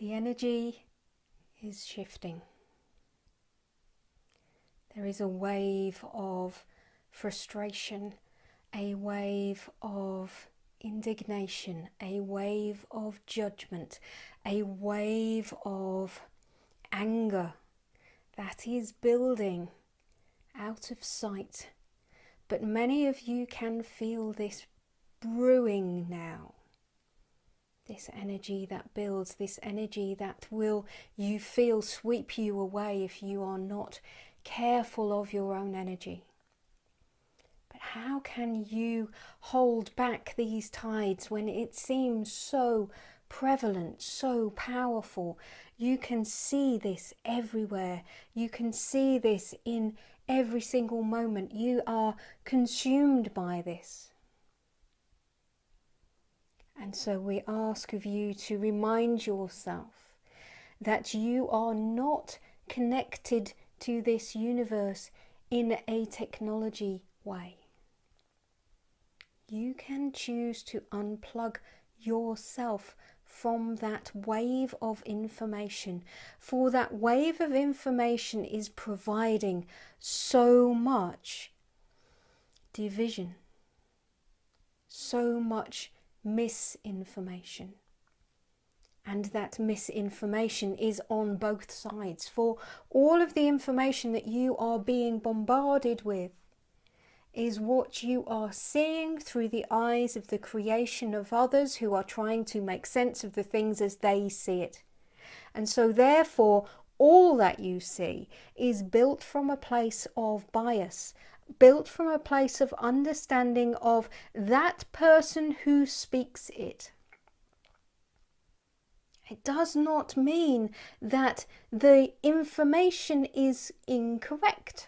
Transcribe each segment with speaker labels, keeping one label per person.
Speaker 1: The energy is shifting. There is a wave of frustration, a wave of indignation, a wave of judgment, a wave of anger that is building out of sight. But many of you can feel this brewing now. This energy that builds, this energy that will, you feel, sweep you away if you are not careful of your own energy. But how can you hold back these tides when it seems so prevalent, so powerful? You can see this everywhere. You can see this in every single moment. You are consumed by this. And so we ask of you to remind yourself that you are not connected to this universe in a technology way. You can choose to unplug yourself from that wave of information, for that wave of information is providing so much division, so much misinformation. And that misinformation is on both sides. For all of the information that you are being bombarded with is what you are seeing through the eyes of the creation of others who are trying to make sense of the things as they see it. And so therefore, all that you see is built from a place of bias, built from a place of understanding of that person who speaks it. It does not mean that the information is incorrect.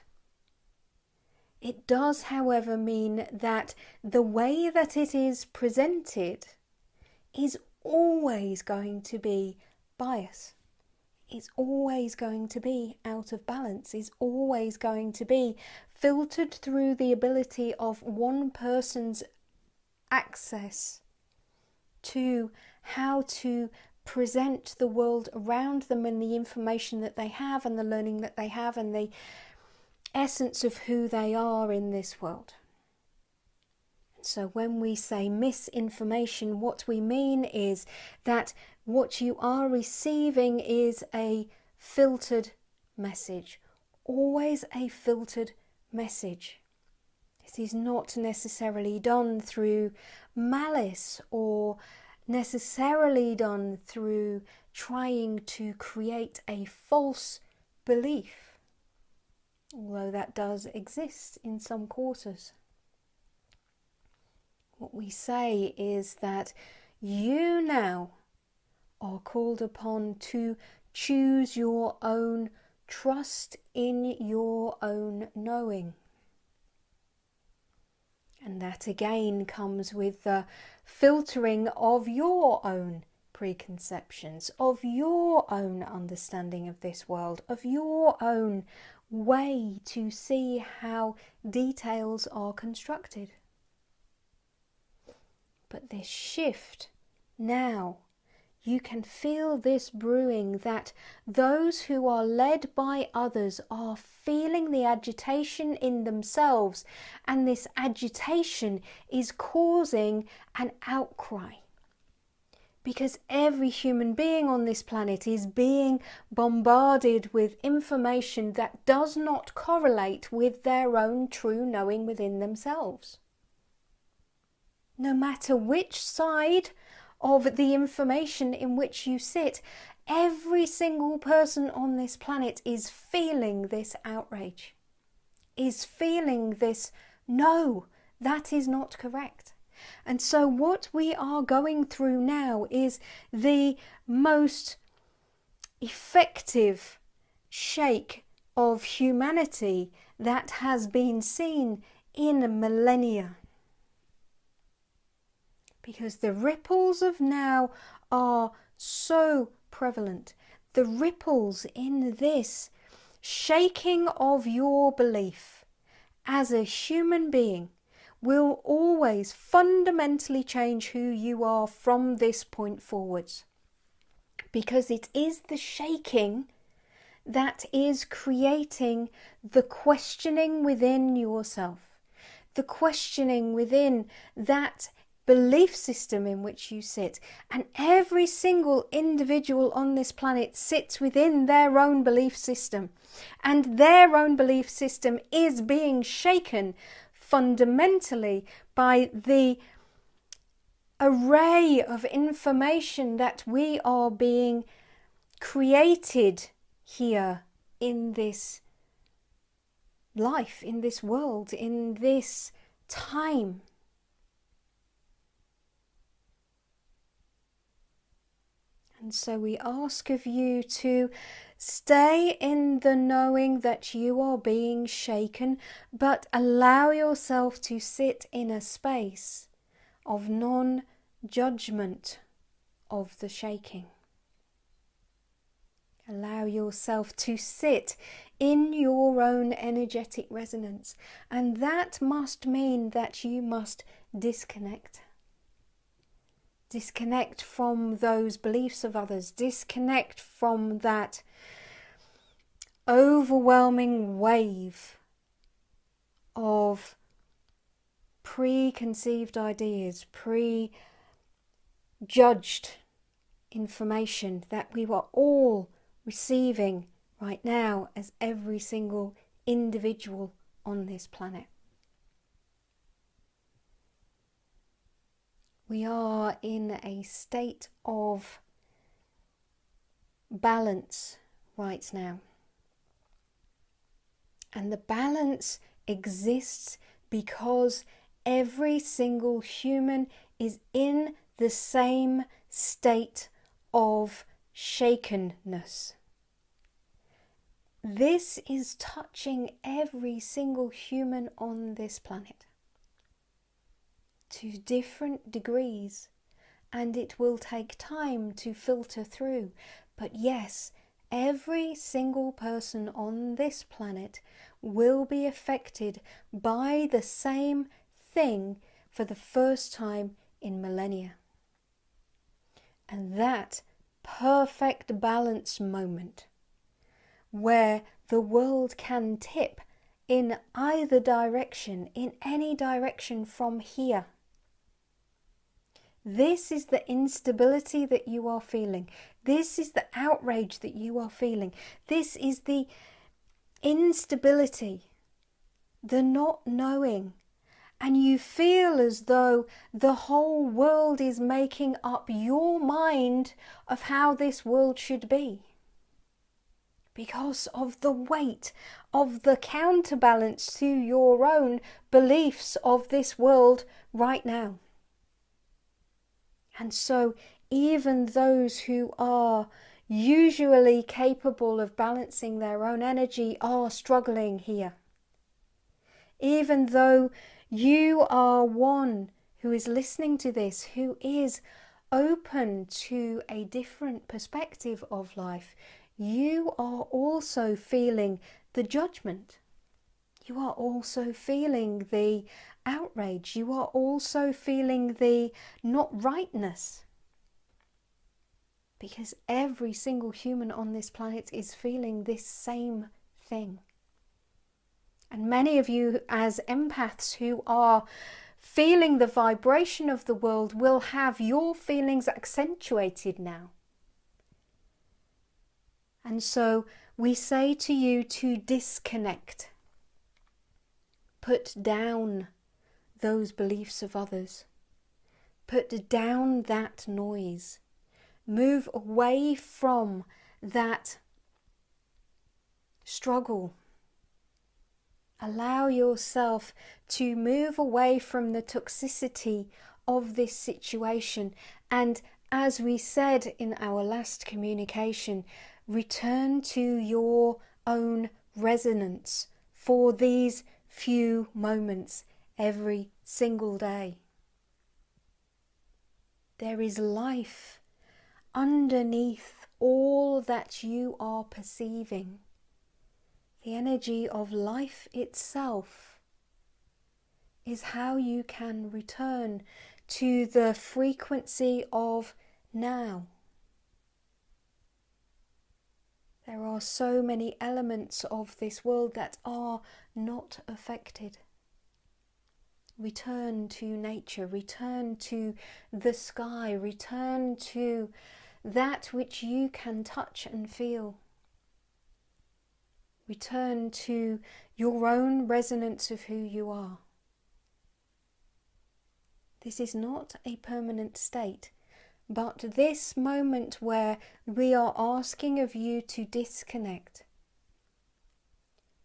Speaker 1: It does, however, mean that the way that it is presented is always going to be bias. It's always going to be out of balance. It's always going to be filtered through the ability of one person's access to how to present the world around them and the information that they have and the learning that they have and the essence of who they are in this world. So when we say misinformation, what we mean is that what you are receiving is a filtered message, always a filtered message. It is not necessarily done through malice or necessarily done through trying to create a false belief, although that does exist in some quarters. What we say is that you now are called upon to choose your own trust in your own knowing. And that again comes with the filtering of your own preconceptions, of your own understanding of this world, of your own way to see how details are constructed. But this shift now, you can feel this brewing, that those who are led by others are feeling the agitation in themselves, and this agitation is causing an outcry. Because every human being on this planet is being bombarded with information that does not correlate with their own true knowing within themselves. No matter which side of the information in which you sit, every single person on this planet is feeling this outrage, is feeling this, no, that is not correct. And so what we are going through now is the most effective shake of humanity that has been seen in millennia. Because the ripples of now are so prevalent. The ripples in this shaking of your belief as a human being will always fundamentally change who you are from this point forwards. because it is the shaking that is creating the questioning within yourself, the questioning within that belief system in which you sit. And every single individual on this planet sits within their own belief system, and their own belief system is being shaken fundamentally by the array of information that we are being created here in this life, in this world, in this time. And so we ask of you to stay in the knowing that you are being shaken, but allow yourself to sit in a space of non-judgment of the shaking. Allow yourself to sit in your own energetic resonance, and that must mean that you must disconnect. Disconnect from those beliefs of others, disconnect from that overwhelming wave of preconceived ideas, prejudged information that we were all receiving right now as every single individual on this planet. We are in a state of balance right now. And the balance exists because every single human is in the same state of shakenness. This is touching every single human on this planet to different degrees, and it will take time to filter through. But yes, every single person on this planet will be affected by the same thing for the first time in millennia. And that perfect balance moment where the world can tip in either direction, in any direction from here. This is the instability that you are feeling. This is the outrage that you are feeling. This is the instability, the not knowing. And you feel as though the whole world is making up your mind of how this world should be, because of the weight of the counterbalance to your own beliefs of this world right now. And so even those who are usually capable of balancing their own energy are struggling here. Even though you are one who is listening to this, who is open to a different perspective of life, you are also feeling the judgment. You are also feeling the outrage. You are also feeling the not rightness. Because every single human on this planet is feeling this same thing. And many of you as empaths who are feeling the vibration of the world will have your feelings accentuated now. And so we say to you to disconnect. Put down those beliefs of others. Put down that noise. Move away from that struggle. Allow yourself to move away from the toxicity of this situation. And as we said in our last communication, return to your own resonance for these few moments every single day. There is life underneath all that you are perceiving. The energy of life itself is how you can return to the frequency of now. are so many elements of this world that are not affected. Return to nature, return to the sky, return to that which you can touch and feel. Return to your own resonance of who you are. This is not a permanent state, but this moment where we are asking of you to disconnect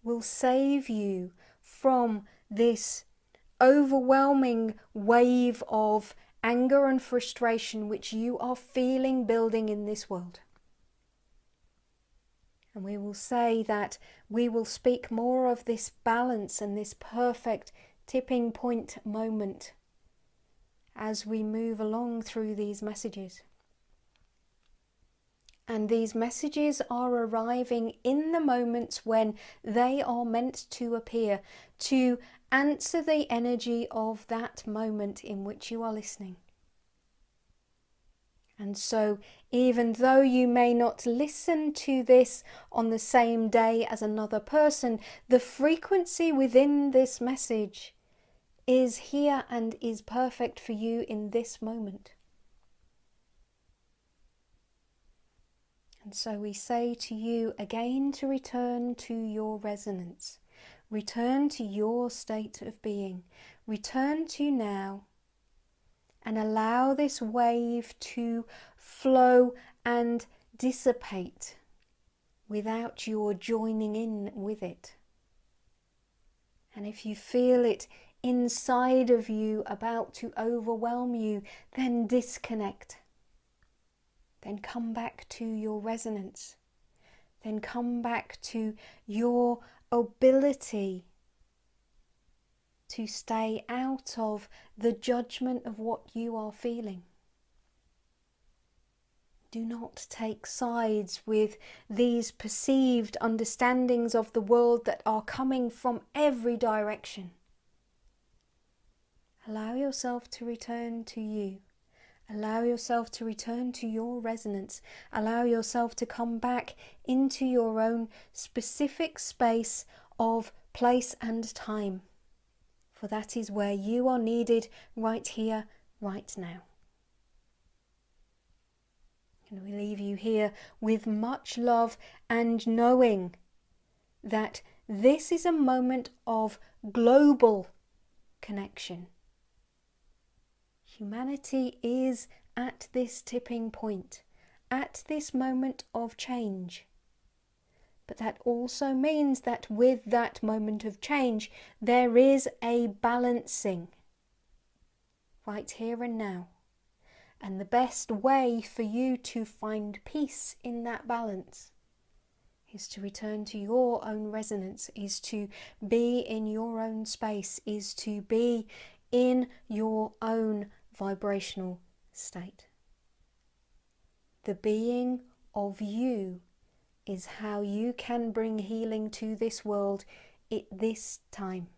Speaker 1: will save you from this overwhelming wave of anger and frustration which you are feeling building in this world. And we will say that we will speak more of this balance and this perfect tipping point moment as we move along through these messages. And these messages are arriving in the moments when they are meant to appear, to answer the energy of that moment in which you are listening. And so, even though you may not listen to this on the same day as another person, the frequency within this message is here and is perfect for you in this moment. And so we say to you again to return to your resonance, return to your state of being, return to now, and allow this wave to flow and dissipate without your joining in with it. And if you feel it inside of you about to overwhelm you, then disconnect. Then come back to your resonance. Then come back to your ability to stay out of the judgment of what you are feeling. Do not take sides with these perceived understandings of the world that are coming from every direction. Allow yourself to return to you. Allow yourself to return to your resonance. Allow yourself to come back into your own specific space of place and time. For that is where you are needed right here, right now. And we leave you here with much love and knowing that this is a moment of global connection. Humanity is at this tipping point, at this moment of change. But that also means that with that moment of change, there is a balancing right here and now. And the best way for you to find peace in that balance is to return to your own resonance, is to be in your own space, is to be in your own vibrational state. The being of you is how you can bring healing to this world at this time.